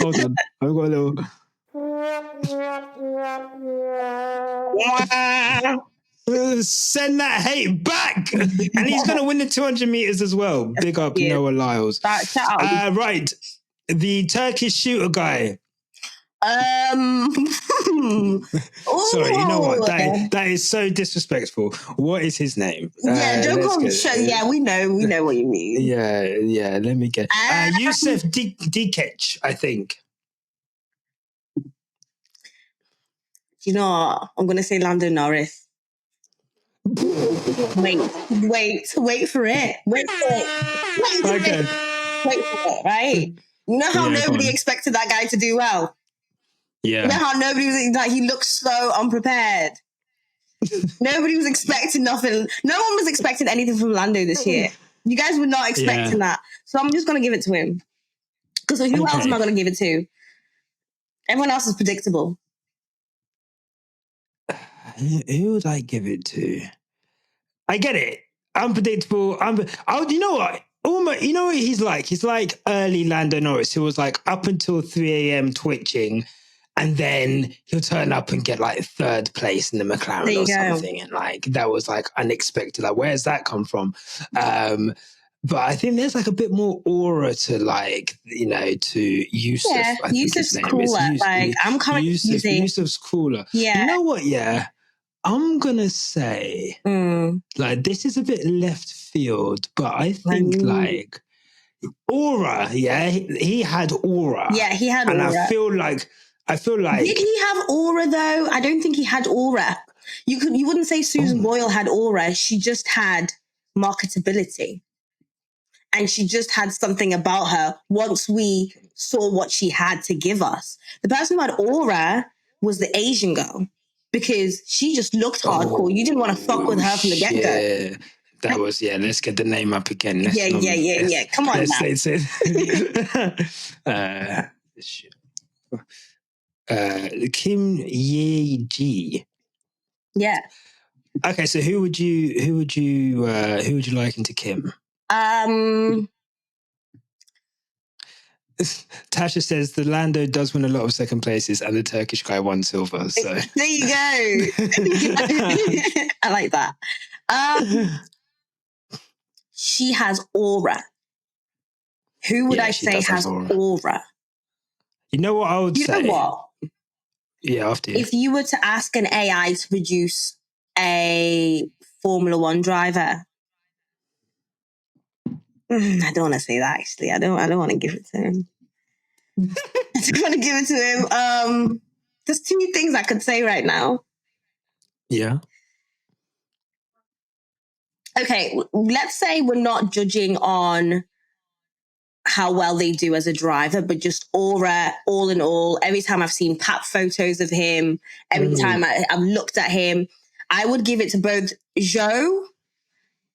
Speaker 1: Hold on. I've got a little... Send that hate back. And he's going to win the 200 meters as well. Big up Noah Lyles. Right. The Turkish shooter guy.
Speaker 2: Sorry,
Speaker 1: you know what? That is so disrespectful. What is his name?
Speaker 2: Don't call him show. Yeah, we know what you mean.
Speaker 1: Yeah. Let me get Yusuf Dikec, I think.
Speaker 2: You know what? I'm gonna say Lando Norris. Wait for it. Wait for it, right? You know how nobody expected that guy to do well?
Speaker 1: Yeah.
Speaker 2: You know how nobody was like, he looked so unprepared. Nobody was expecting nothing. No one was expecting anything from Lando this year. You guys were not expecting that. So I'm just going to give it to him. Because who else am I going to give it to? Everyone else is predictable.
Speaker 1: Who would I give it to? I get it. Unpredictable. You know what? You know what he's like? He's like early Lando Norris, who was like up until 3 a.m. twitching, and then he'll turn up and get like third place in the McLaren or something. And like, that was like unexpected. Like, where's that come from? But I think there's like a bit more aura to like, to Yusuf.
Speaker 2: Yeah, Yusuf's cooler. I'm kind of
Speaker 1: Yusuf's cooler.
Speaker 2: Yeah.
Speaker 1: You know what? Yeah. I'm going to say, like, this is a bit left field, but I think, like, aura, he had aura.
Speaker 2: Yeah, he had aura.
Speaker 1: And I feel like...
Speaker 2: Did he have aura, though? I don't think he had aura. You wouldn't say Susan Boyle had aura. She just had marketability. And she just had something about her once we saw what she had to give us. The person who had aura was the Asian girl. Because she just looked hardcore. You didn't want to fuck with her from the get-go.
Speaker 1: Yeah, that was, let's get the name up again.
Speaker 2: Yeah. Come on now.
Speaker 1: Kim Ye-ji.
Speaker 2: Yeah.
Speaker 1: Okay, so who would you liken to Kim? Tasha says the Lando does win a lot of second places and the Turkish guy won silver. So
Speaker 2: there you go. I like that. She has aura. Who would I say has aura?
Speaker 1: You know what I would say?
Speaker 2: You know what?
Speaker 1: Yeah, after you.
Speaker 2: If you were to ask an AI to produce a Formula One driver, I don't want to say that, actually. I don't want to give it to him. I don't want to give it to him. There's too many things I could say right now.
Speaker 1: Yeah.
Speaker 2: Okay, let's say we're not judging on how well they do as a driver, but just aura, all in all. Every time I've seen pap photos of him, every time I've looked at him, I would give it to both Zhou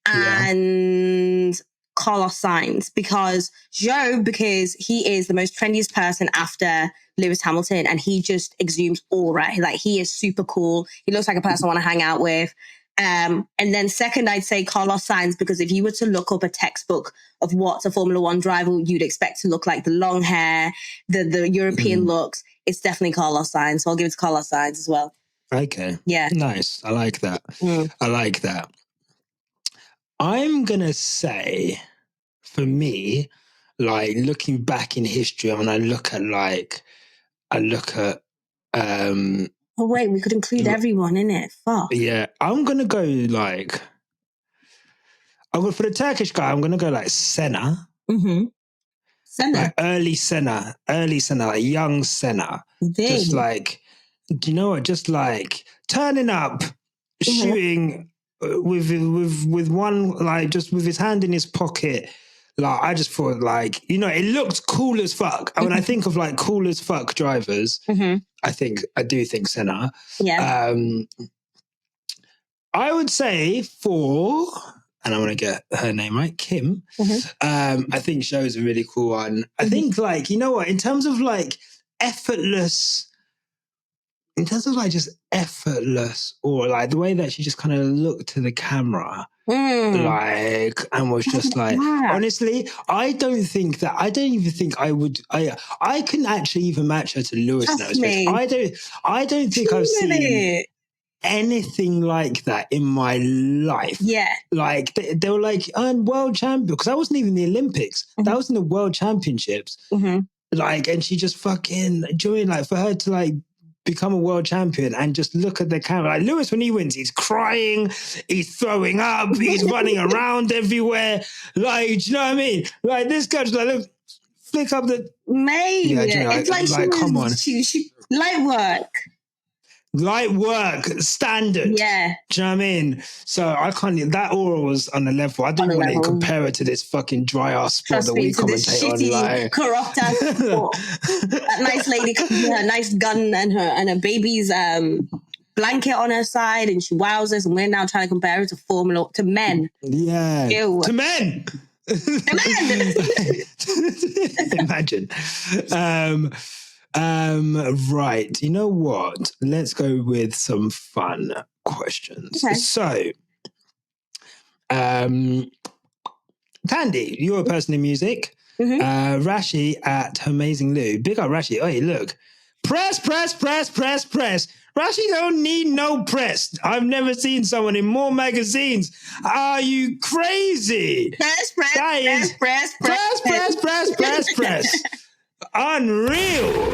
Speaker 2: and Carlos Sainz, because he is the most trendiest person after Lewis Hamilton, and he just exudes aura. Like, he is super cool. He looks like a person I want to hang out with. And then second, I'd say Carlos Sainz, because if you were to look up a textbook of what a Formula One driver you'd expect to look like, the long hair, the European looks, it's definitely Carlos Sainz. So I'll give it to Carlos Sainz as well.
Speaker 1: Okay.
Speaker 2: Yeah.
Speaker 1: Nice. I like that. I like that. I'm going to say, for me, like looking back in history, when I look at
Speaker 2: oh wait, we could include everyone in it. Fuck.
Speaker 1: Yeah, I'm gonna go like for the Turkish guy, I'm gonna go like Senna.
Speaker 2: Mm-hmm. Senna.
Speaker 1: Like early Senna, like young Senna. Just like, do you know what? Just like turning up, shooting with one, like just with his hand in his pocket. Like I just thought, like, you know, it looked cool as fuck. And when I think of like cool as fuck drivers, I do think Senna.
Speaker 2: Yeah.
Speaker 1: I would say and I want to get her name right, Kim. I think Show's a really cool one. I think, like, you know what, in terms of like just effortless, or like the way that she just kind of looked to the camera, like, and was just like, honestly, I don't even think I would. I couldn't actually even match her to Lewis in that respect. I don't think I've seen anything like that in my life.
Speaker 2: Yeah.
Speaker 1: Like they were like, I'm world champion, because that wasn't even the Olympics. That was in the World Championships. Like, and she just fucking joined, like, for her to like become a world champion and just look at the camera. Like Lewis, when he wins, he's crying, he's throwing up, he's running around everywhere. Like, do you know what I mean? Like this guy's like, look, flick up the
Speaker 2: mate. Yeah, you know,
Speaker 1: it's like come on.
Speaker 2: She light work standard.
Speaker 1: Yeah. Do you know what I mean? So I can't, that aura was on a level. I don't want to compare it to this fucking dry ass sport that we commentate on. Like
Speaker 2: corrupt ass sport. That nice lady comes with her nice gun and her baby's blanket on her side, and she wows us, and we're now trying to compare it to men.
Speaker 1: Yeah.
Speaker 2: Ew.
Speaker 1: To men. Imagine. Right. You know what? Let's go with some fun questions. Okay. So, Tandy, you're a person in music. Rashi at Amazing Lou. Big up Rashi. Hey, look. Press. Rashi don't need no press. I've never seen someone in more magazines. Are you crazy? Press. Unreal.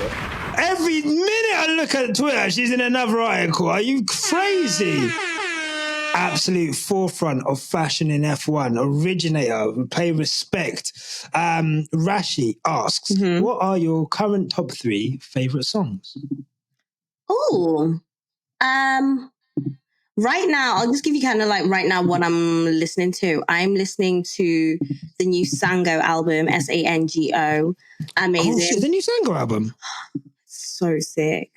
Speaker 1: Every minute I look at Twitter, she's in another article. Are you crazy? Absolute forefront of fashion in F1, originator, pay respect. Rashi asks, what are your current top 3 favorite songs?
Speaker 2: Right now, I'll just give you kind of like right now what I'm listening to. I'm listening to the new Sango album, Sango. Amazing.
Speaker 1: Oh, shit, the new Sango album?
Speaker 2: So sick.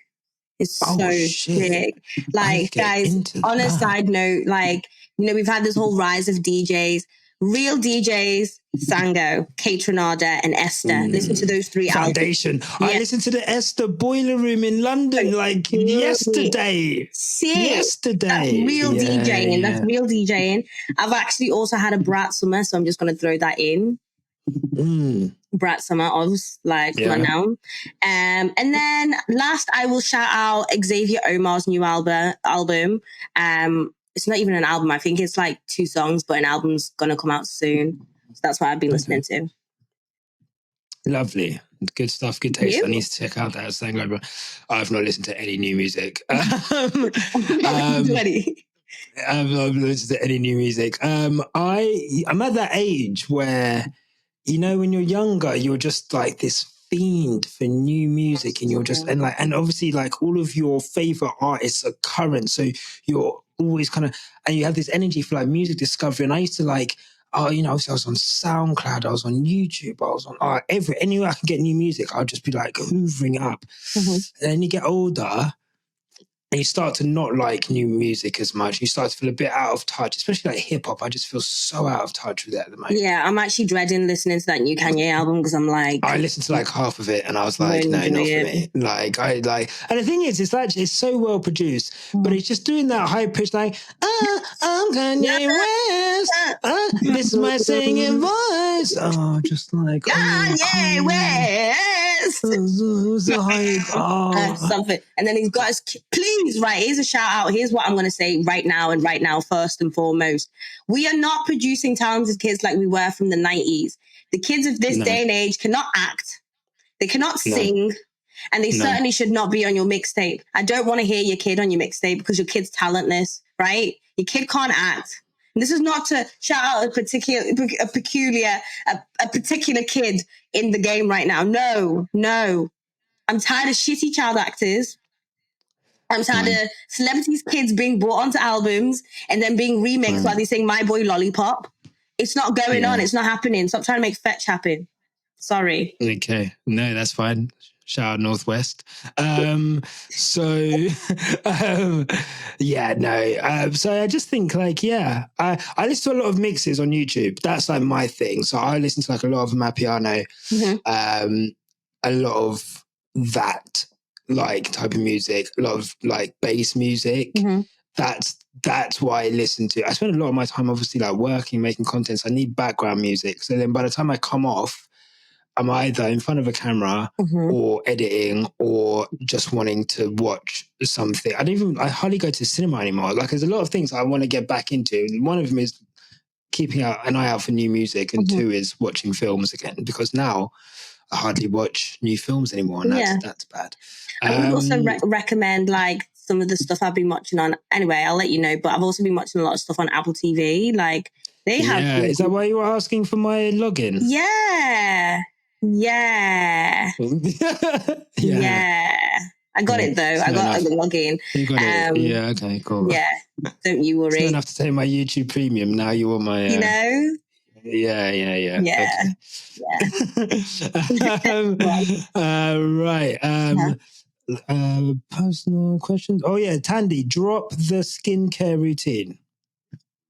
Speaker 2: It's so sick. Like, guys, on a side note, like, you know, we've had this whole rise of DJs. Real DJs, Sango, Kate Renada, and Esther. Listen to those 3
Speaker 1: Foundation.
Speaker 2: albums.
Speaker 1: I listened to the Esther Boiler Room in London like yesterday.
Speaker 2: Sick.
Speaker 1: Yesterday.
Speaker 2: That's real DJing. Yeah. That's real DJing. I've actually also had a Brat Summer, so I'm just going to throw that in. Brat Summer, obviously, like, come on now. And then last, I will shout out Xavier Omar's new album. It's not even an album. I think it's like 2 songs, but an album's going to come out soon. So that's what I've been listening to.
Speaker 1: Lovely. Good stuff. Good taste. I need to check out that thing. I've not listened to any new music. I've not listened to any new music. I'm at that age where, you know, when you're younger, you're just like this fiend for new music, and you're just, and obviously like all of your favorite artists are current. So you're always kind of, and you have this energy for like music discovery. And I used to like, you know, I was on SoundCloud, I was on YouTube, I was on anywhere I could get new music, I'll just be like hoovering up. And then you get older, and you start to not like new music as much. You start to feel a bit out of touch, especially like hip hop. I just feel so out of touch with it at the moment.
Speaker 2: Yeah, I'm actually dreading listening to that new Kanye album, because I'm like,
Speaker 1: I listened to like half of it and I was like, no, not for me. Like, and the thing is, it's so well produced, but it's just doing that high pitch, like, I'm Kanye West. This is my singing voice. Oh, just like,
Speaker 2: Kanye West.
Speaker 1: Who's the hype?
Speaker 2: Something. And then he's got his, please things, right? Here's a shout out. Here's what I'm going to say right now, first and foremost. We are not producing talented kids like we were from the 90s. The kids of this day and age cannot act. They cannot sing. And they certainly should not be on your mixtape. I don't want to hear your kid on your mixtape because your kid's talentless, right? Your kid can't act. And this is not to shout out a particular kid in the game right now. No. I'm tired of shitty child actors. I'm tired of celebrities' kids being brought onto albums and then being remixed while they sing My Boy Lollipop. It's not going on. It's not happening. Stop trying to make fetch happen. Sorry.
Speaker 1: Okay. No, that's fine. Shout out Northwest. So I just think I listen to a lot of mixes on YouTube. That's like my thing. So I listen to like a lot of Mapiano, a lot of that like type of music, a lot of like bass music. That's why I listen to. I spend a lot of my time obviously like working, making content. So I need background music. So then by the time I come off, I'm either in front of a camera or editing or just wanting to watch something. I hardly go to the cinema anymore. Like there's a lot of things I want to get back into. One of them is keeping an eye out for new music, and two is watching films again, because now I hardly watch new films anymore, and that's bad.
Speaker 2: I would also recommend like some of the stuff I've been watching on. Anyway, I'll let you know, but I've also been watching a lot of stuff on Apple TV. Like they have.
Speaker 1: Yeah, is that why you were asking for my login?
Speaker 2: Yeah. I got it though. I got the login.
Speaker 1: You got it. Yeah. Okay. Cool.
Speaker 2: Yeah. Don't you worry.
Speaker 1: You don't have to take my YouTube Premium now. You want my.
Speaker 2: You know.
Speaker 1: Yeah. Right. Personal questions. Oh yeah, Tandy, drop the skincare routine.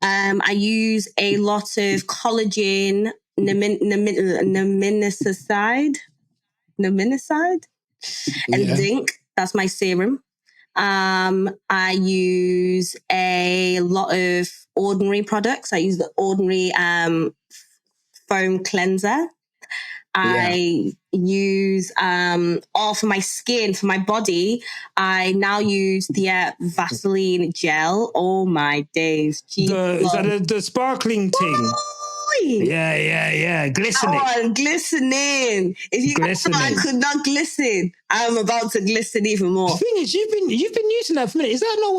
Speaker 2: I use a lot of collagen, naminicide, and zinc. That's my serum. I use a lot of Ordinary products. I use the Ordinary foam cleanser. I use for my skin, for my body, I now use the Vaseline gel. Oh my days.
Speaker 1: Is that the sparkling thing? Yeah. Glistening.
Speaker 2: Oh, I'm glistening. If you guys thought I could not glisten, I'm about to glisten even more.
Speaker 1: The thing is, you've been using that for a minute. Is that not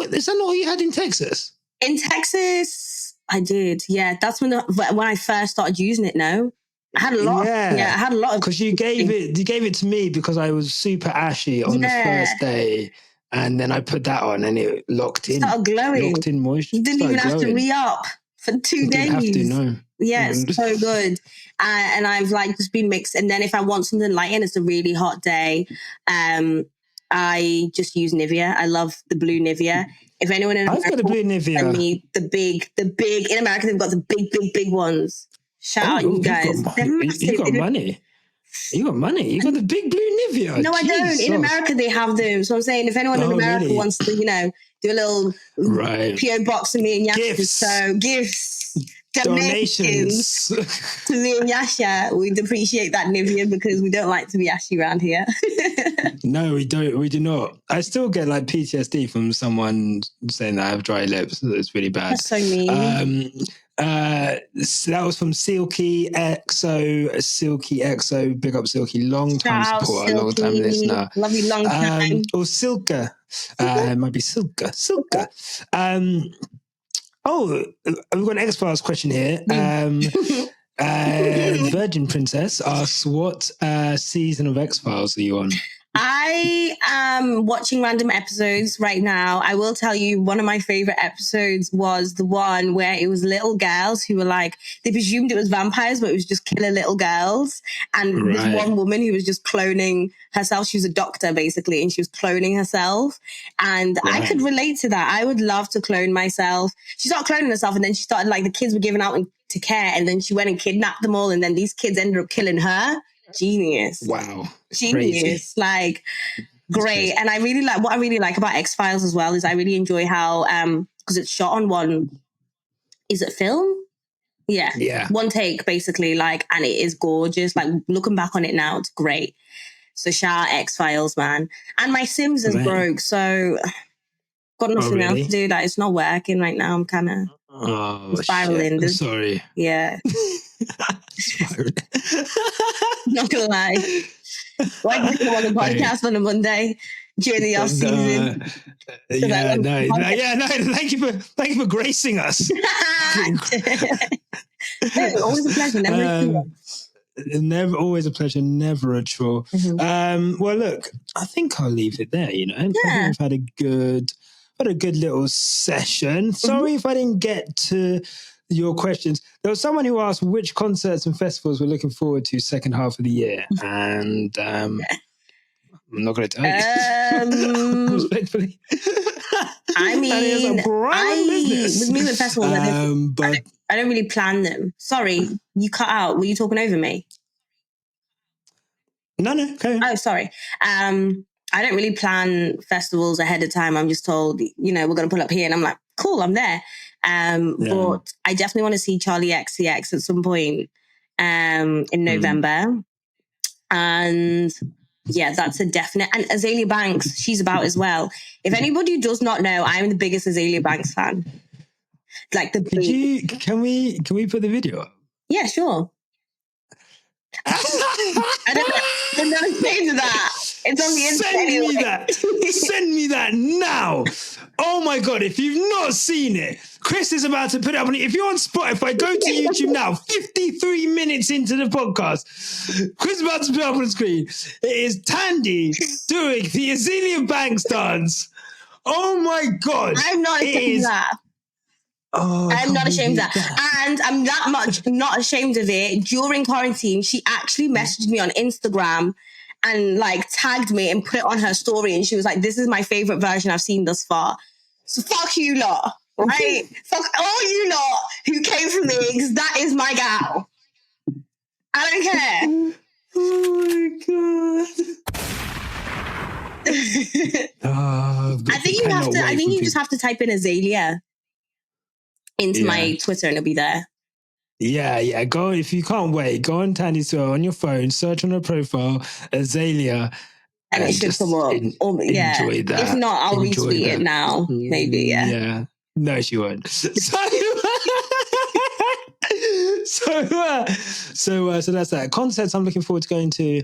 Speaker 1: what you had in Texas?
Speaker 2: In Texas, I did. Yeah, that's when I first started using it. No. I had a lot. I had a lot of.
Speaker 1: Because you gave it to me because I was super ashy on the first day, and then I put that on and it locked in.
Speaker 2: Started glowing.
Speaker 1: Locked in moisture.
Speaker 2: You didn't even have to re-up for 2 days.
Speaker 1: Didn't have to, no.
Speaker 2: Yeah, it's so good. And I've like just been mixed. And then if I want something light and it's a really hot day, I just use Nivea. I love the blue Nivea. If anyone in America,
Speaker 1: I've got the blue Nivea.
Speaker 2: I mean, the big in America, they've got the big ones. Shout out you guys.
Speaker 1: You got money. You got money. You got the big blue Nivea.
Speaker 2: No, I don't. In America, they have them. So I'm saying if anyone in America wants to, do a little PO box to me and Yasha.
Speaker 1: Gifts.
Speaker 2: So gifts.
Speaker 1: Donations
Speaker 2: to me and Yasha. We'd appreciate that, Nivea, because we don't like to be ashy around here.
Speaker 1: No, we don't. We do not. I still get like PTSD from someone saying that I have dry lips. It's really bad.
Speaker 2: That's so mean.
Speaker 1: So that was from Silky XO. Big up Silky, long time supporter, long time listener.
Speaker 2: Love you, long time.
Speaker 1: Or Silka, it might be Silka. We've got an X-Files question here. Virgin Princess asks, what season of X-Files are you on?
Speaker 2: I am watching random episodes right now. I will tell you, one of my favorite episodes was the one where it was little girls who were like, they presumed it was vampires, but it was just killer little girls. And this one woman who was just cloning herself. She was a doctor, basically, and she was cloning herself. And I could relate to that. I would love to clone myself. She started cloning herself, and then she started, like, the kids were given out to care, and then she went and kidnapped them all, and then these kids ended up killing her. Genius.
Speaker 1: Wow.
Speaker 2: Genius. Crazy. Like, great. And I really like, what I really like about X-Files as well is I really enjoy how, because it's shot on one, is it film? Yeah. One take, basically, like, and it is gorgeous. Like, looking back on it now, it's great. So shout out X-Files, man. And my Sims is broke, so Got nothing else
Speaker 1: really?
Speaker 2: to do. Like, it's not working right now. I'm kind of spiraling.
Speaker 1: Shit. Sorry.
Speaker 2: Yeah.
Speaker 1: Spiraling.
Speaker 2: Not gonna lie. Why did you want a podcast on a Monday during the off season?
Speaker 1: Yeah, no. Thank you for gracing us.
Speaker 2: Always a pleasure.
Speaker 1: Never, always a pleasure, never a chore. Well, look, I think I'll leave it there. You know, I think we've had a good little session. Sorry if I didn't get to your questions. There was someone who asked which concerts and festivals we're looking forward to second half of the year, and I'm not going to tell you respectfully.
Speaker 2: I mean, with me with festivals,
Speaker 1: but
Speaker 2: I don't really plan them. Sorry, you cut out. Were you talking over me?
Speaker 1: No. Okay.
Speaker 2: Oh, sorry. I don't really plan festivals ahead of time. I'm just told, we're going to pull up here, and I'm like, cool, I'm there. But I definitely want to see Charlie XCX at some point in November. And yeah, that's a definite. And Azalea Banks, she's about as well. If anybody does not know, I'm the biggest Azalea Banks fan. Like the
Speaker 1: Can we put the video up?
Speaker 2: Yeah, sure. I'm not ashamed of that. It's on the internet.
Speaker 1: Send me that now. Oh my God, if you've not seen it, Chris is about to put it up on it. If you're on Spotify, go to YouTube now. 53 minutes into the podcast, Chris is about to put it up on the screen. It is Tandy doing the Azalea Banks dance. Oh my God.
Speaker 2: I'm not ashamed of that.
Speaker 1: Oh,
Speaker 2: I'm not ashamed of that. And I'm that much not ashamed of it. During quarantine, she actually messaged me on Instagram and tagged me and put it on her story. And she was like, this is my favorite version I've seen thus far. So fuck you lot, right? Fuck all you lot who came for me, because that is my gal. I don't care.
Speaker 1: Oh my God.
Speaker 2: I think you just have to type in Azalea into my Twitter and it'll be there.
Speaker 1: Yeah. Go, if you can't wait, go on Tandy's Twitter on your phone, search on her profile, Azalea.
Speaker 2: And it should come up. Enjoy that. If not, I'll retweet it now. Maybe, yeah.
Speaker 1: Yeah. No, she won't. So that's that. Concerts I'm looking forward to going to.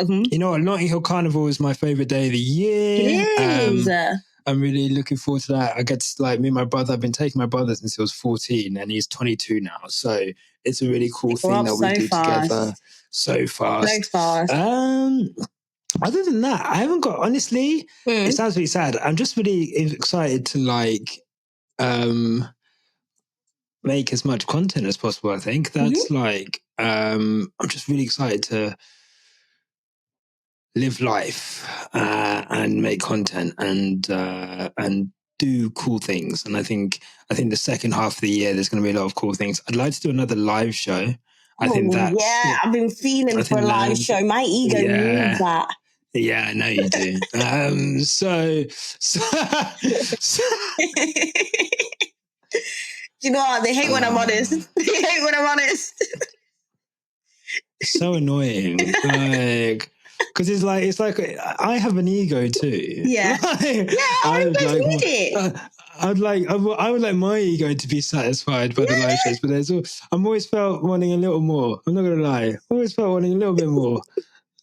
Speaker 1: You know what? Notting Hill Carnival is my favorite day of the year.
Speaker 2: It is.
Speaker 1: I'm really looking forward to that. I get to, me and my brother, I've been taking my brother since he was 14 and he's 22 now. So it's a really cool thing that we do together so fast. Other than that, I haven't got, honestly, it sounds really sad. I'm just really excited to make as much content as possible. I think that's I'm just really excited to live life and make content and do cool things. And I think the second half of the year there's going to be a lot of cool things. I'd like to do another live show. I think that's
Speaker 2: I've been feeling for a live show. My ego needs that.
Speaker 1: Yeah, I know you do. So
Speaker 2: you know what? They hate when I'm honest. They hate when I'm honest.
Speaker 1: So annoying. Because it's like I have an ego too.
Speaker 2: Yeah. I would need it.
Speaker 1: I would like my ego to be satisfied by the live shows, but I'm always felt wanting a little more. I'm not gonna lie. Always felt wanting a little bit more.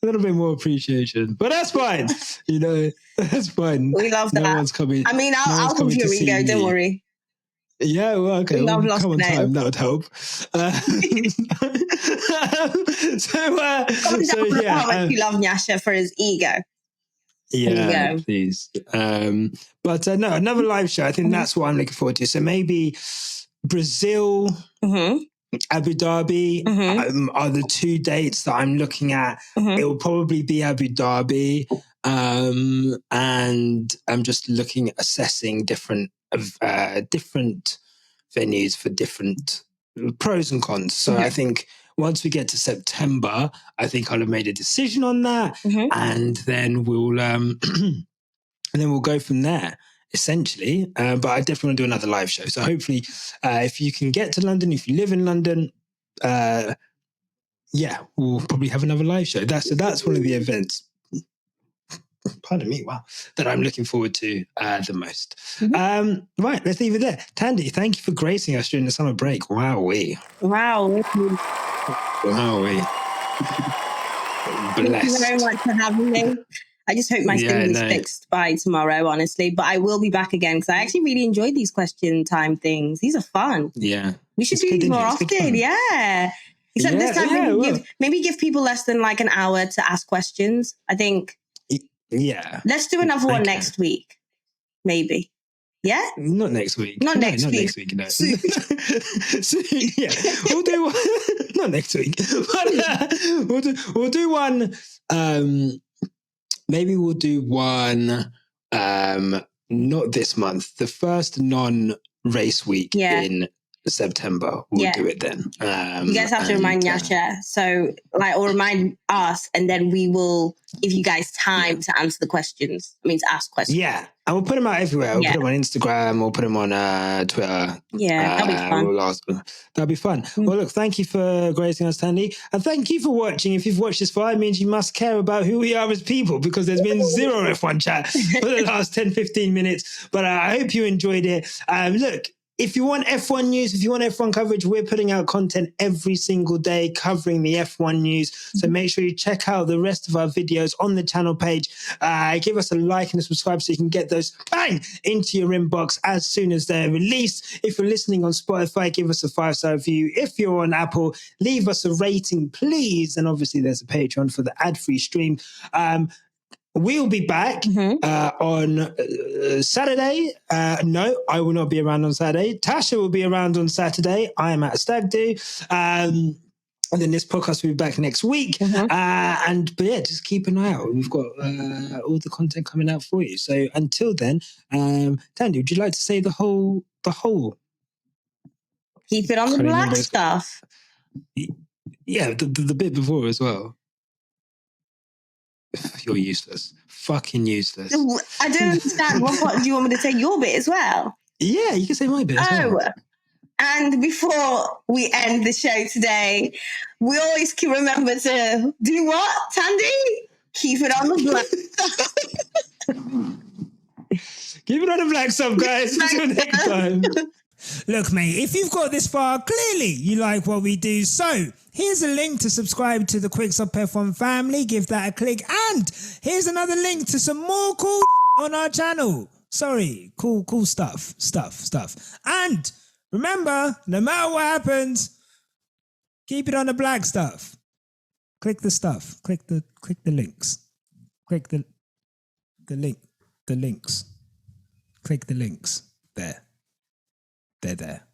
Speaker 1: A little bit more appreciation. But that's fine. That's fine.
Speaker 2: We love that.
Speaker 1: No one's coming.
Speaker 2: I mean, I'll come to your ego, don't worry.
Speaker 1: Yeah, well, okay. Come on time. That would help.
Speaker 2: How much you love Nyasha for his ego.
Speaker 1: Yeah, please. But no, another live show. I think that's what I'm looking forward to. So maybe Brazil, Abu Dhabi are the two dates that I'm looking at. It will probably be Abu Dhabi. And I'm just assessing different venues for different pros and cons. So I think once we get to September, I think I'll have made a decision on that, and then we'll go from there. Essentially, but I definitely want to do another live show. So hopefully, if you can get to London, if you live in London, we'll probably have another live show. That's one of the events. pardon me, wow, that I'm looking forward to the most. Right, let's leave it there. Tandy, thank you for gracing us during the summer break. Wowee.
Speaker 2: Wow.
Speaker 1: Wowee.
Speaker 2: Thank you very much for having me. I just hope my skin is fixed by tomorrow, honestly. But I will be back again because I actually really enjoyed these question time things. These are fun.
Speaker 1: Yeah.
Speaker 2: We should do these more often. Yeah. Except this time, maybe give people less than like an hour to ask questions. I think.
Speaker 1: Yeah.
Speaker 2: Let's do another one next week. Maybe. Yeah?
Speaker 1: Not next week.
Speaker 2: Not next week.
Speaker 1: No. Soon. Yeah. We'll do one. Not next week. But, we'll do one. Maybe we'll do one not this month. The first non-race week in September. We'll do it then.
Speaker 2: You guys have to remind Yasha. So, or remind us, and then we will give you guys time to answer the questions. I mean, to ask questions.
Speaker 1: Yeah. And we'll put them out everywhere. We'll put them on Instagram. We'll put them on Twitter.
Speaker 2: Yeah, that'll be fun.
Speaker 1: That'll be fun. Well, look, thank you for gracing us, Tandy. And thank you for watching. If you've watched this far, it means you must care about who we are as people because there's been zero F1 chat for the last 10, 15 minutes. But I hope you enjoyed it. Look, if you want F1 news, if you want F1 coverage, we're putting out content every single day covering the F1 news. So make sure you check out the rest of our videos on the channel page. Give us a like and a subscribe so you can get those bang into your inbox as soon as they're released. If you're listening on Spotify, give us a 5-star review. If you're on Apple, leave us a rating, please. And obviously there's a Patreon for the ad-free stream. We'll be back on Saturday. No, I will not be around on Saturday. Tasha will be around on Saturday. I am at Stag Do. And then this podcast will be back next week. But yeah, just keep an eye out. We've got all the content coming out for you. So until then, Tandy, would you like to say the whole?
Speaker 2: Keep it on the black stuff.
Speaker 1: Yeah, the bit before as well. You're useless. Fucking useless.
Speaker 2: I don't understand. What do you want me to say your bit as well?
Speaker 1: Yeah, you can say my bit as well.
Speaker 2: And before we end the show today, we always can remember to do what, Tandy? Keep it on the black stuff.
Speaker 1: Keep it on the black stuff, guys. Until next time. Look, mate, if you've got this far, clearly you like what we do. So here's a link to subscribe to the Quickstop F1 family. Give that a click. And here's another link to some more cool on our channel. Sorry, cool stuff. And remember, no matter what happens, keep it on the black stuff. Click the stuff. Click the links. Click the links. Click the links. There. They're there.